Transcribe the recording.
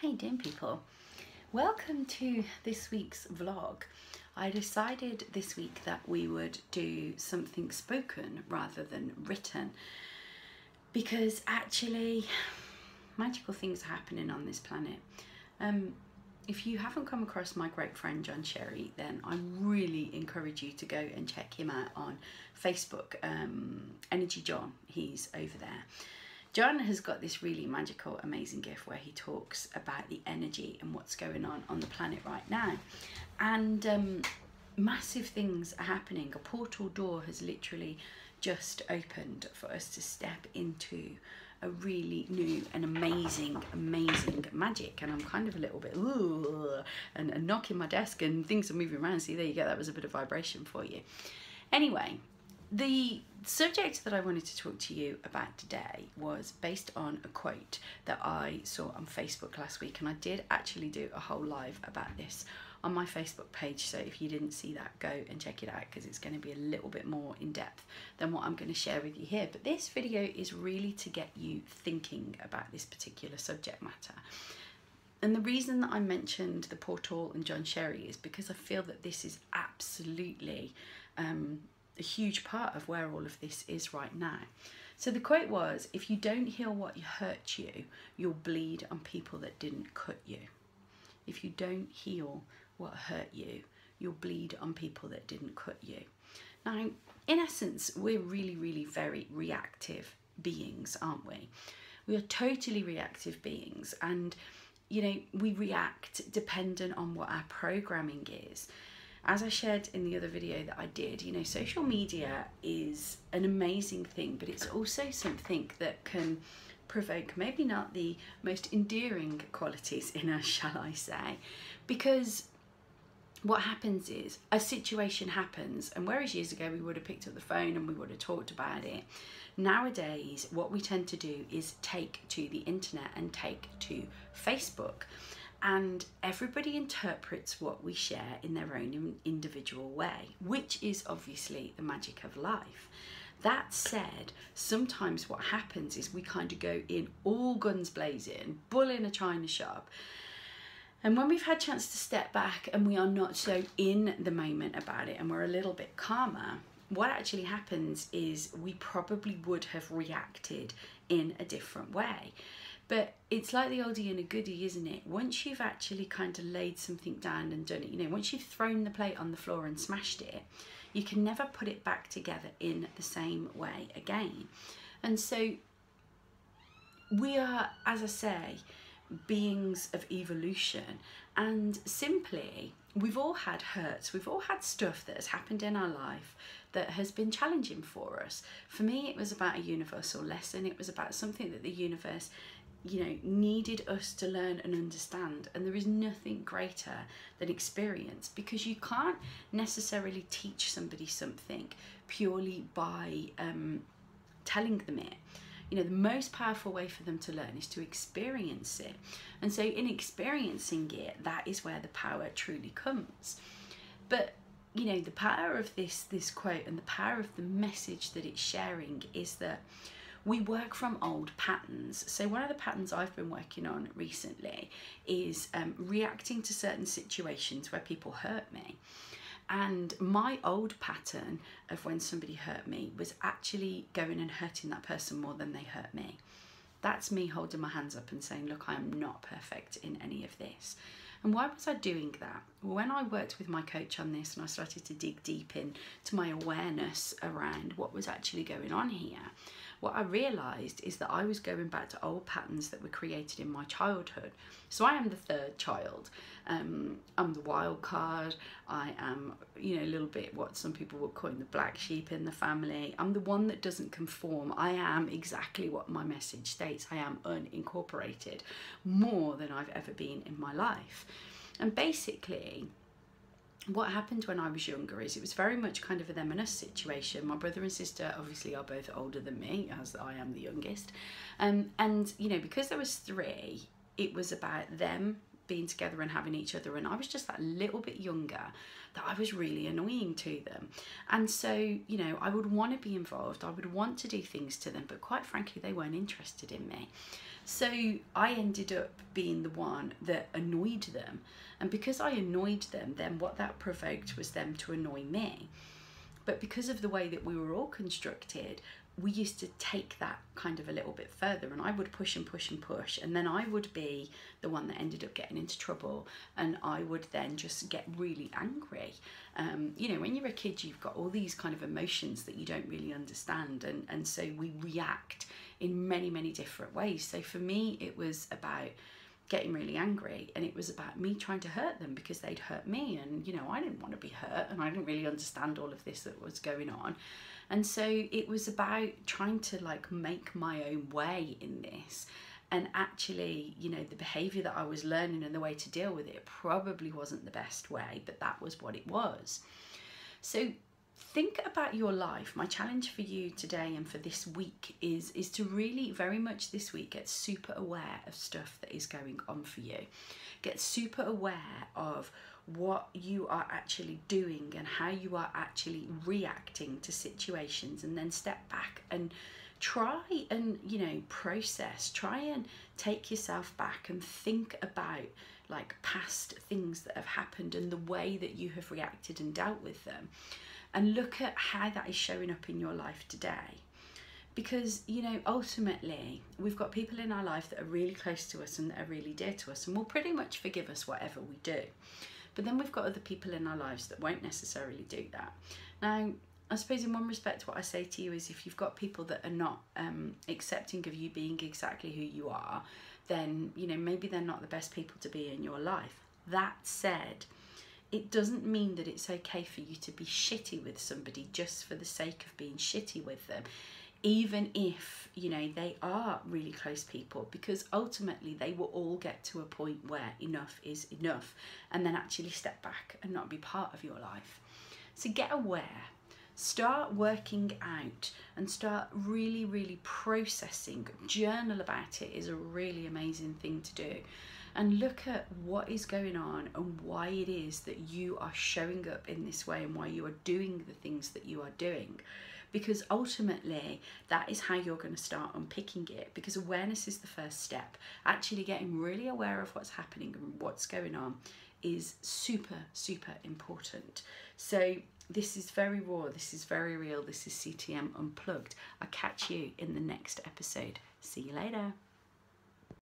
How you doing, people? Welcome to this week's vlog. I decided this week that we would do something spoken rather than written because actually magical things are happening on this planet. If you haven't come across my great friend John Sherry, then I really encourage you to go and check him out on Facebook. Energy John, he's over there. John has got this really magical, amazing gift where he talks about the energy and what's going on the planet right now. And massive things are happening. A portal door has literally just opened for us to step into a really new and amazing magic. And I'm kind of a little bit and knocking my desk and things are moving around. See, there you go, that was a bit of vibration for you. Anyway, the subject that I wanted to talk to you about today was based on a quote that I saw on Facebook last week, and I did actually do a whole live about this on my Facebook page, so if you didn't see that, go and check it out because it's going to be a little bit more in depth than what I'm going to share with you here. But this video is really to get you thinking about this particular subject matter. And the reason that I mentioned the portal and John Sherry is because I feel that this is absolutely a huge part of where all of this is right now. So the quote was, if you don't heal what hurt you, you'll bleed on people that didn't cut you. If you don't heal what hurt you, you'll bleed on people that didn't cut you. Now, in essence, we're really very reactive beings, aren't we? We are totally reactive beings, and you know, we react dependent on what our programming is. As I shared in the other video that I did, you know, social media is an amazing thing, but it's also something that can provoke maybe not the most endearing qualities in us, shall I say, because what happens is a situation happens, and whereas years ago we would have picked up the phone and we would have talked about it, nowadays what we tend to do is take to the internet and take to Facebook. And everybody interprets what we share in their own individual way, which is obviously the magic of life. That said, sometimes what happens is we kind of go in all guns blazing, bull in a china shop. And when we've had a chance to step back and we are not so in the moment about it and we're a little bit calmer, what actually happens is we probably would have reacted in a different way. But it's like the oldie and a goodie, isn't it? Once you've actually kind of laid something down and done it, you know, once you've thrown the plate on the floor and smashed it, you can never put it back together in the same way again. And so we are, as I say, beings of evolution, and simply we've all had hurts, we've all had stuff that has happened in our life that has been challenging for us. For me, it was about a universal lesson. It was about something that the universe, you know, needed us to learn and understand. And there is nothing greater than experience, because you can't necessarily teach somebody something purely by telling them it. You know, the most powerful way for them to learn is to experience it. And so in experiencing it, that is where the power truly comes. But you know, the power of this quote and the power of the message that it's sharing is that we work from old patterns. So one of the patterns I've been working on recently is reacting to certain situations where people hurt me. And my old pattern of when somebody hurt me was actually going and hurting that person more than they hurt me. That's me holding my hands up and saying, look, I am not perfect in any of this. And why was I doing that? When I worked with my coach on this and I started to dig deep into my awareness around what was actually going on here, what I realised is that I was going back to old patterns that were created in my childhood. So I am the third child. I'm the wild card. I am, you know, a little bit what some people would call the black sheep in the family. I'm the one that doesn't conform. I am exactly what my message states. I am unincorporated, more than I've ever been in my life. And basically, what happened when I was younger is it was very much kind of a them and us situation. My brother and sister obviously are both older than me, as I am the youngest. And, you know, because there was three, it was about them being together and having each other, and I was just that little bit younger, that I was really annoying to them. And so, you know, I would want to be involved, I would want to do things to them, but quite frankly, they weren't interested in me. So I ended up being the one that annoyed them. And because I annoyed them, then what that provoked was them to annoy me. But because of the way that we were all constructed, we used to take that kind of a little bit further, and I would push and push and push, and then I would be the one that ended up getting into trouble, and I would then just get really angry. You know, when you're a kid, you've got all these kind of emotions that you don't really understand, and so we react in many, many different ways. So for me, it was about getting really angry, and it was about me trying to hurt them because they'd hurt me, and you know, I didn't want to be hurt, and I didn't really understand all of this that was going on. And so it was about trying to like make my own way in this. And actually, you know, the behavior that I was learning and the way to deal with it probably wasn't the best way, but that was what it was. So think about your life. My challenge for you today and for this week is to really very much this week get super aware of stuff that is going on for you. Get super aware of what you are actually doing and how you are actually reacting to situations, and then step back and try and, you know, process, try and take yourself back and think about like past things that have happened and the way that you have reacted and dealt with them, and look at how that is showing up in your life today. Because, you know, ultimately we've got people in our life that are really close to us and that are really dear to us and will pretty much forgive us whatever we do. But then we've got other people in our lives that won't necessarily do that. Now, I suppose in one respect what I say to you is, if you've got people that are not accepting of you being exactly who you are, then, you know, maybe they're not the best people to be in your life. That said, it doesn't mean that it's okay for you to be shitty with somebody just for the sake of being shitty with them, even if, you know, they are really close people, because ultimately they will all get to a point where enough is enough, and then actually step back and not be part of your life. So get aware, start working out, and start really, really processing. Journal about it is a really amazing thing to do. And look at what is going on and why it is that you are showing up in this way and why you are doing the things that you are doing. Because ultimately, that is how you're going to start unpicking it, because awareness is the first step. Actually getting really aware of what's happening and what's going on is super, super important. So this is very raw, this is very real, this is CTM Unplugged. I'll catch you in the next episode. See you later.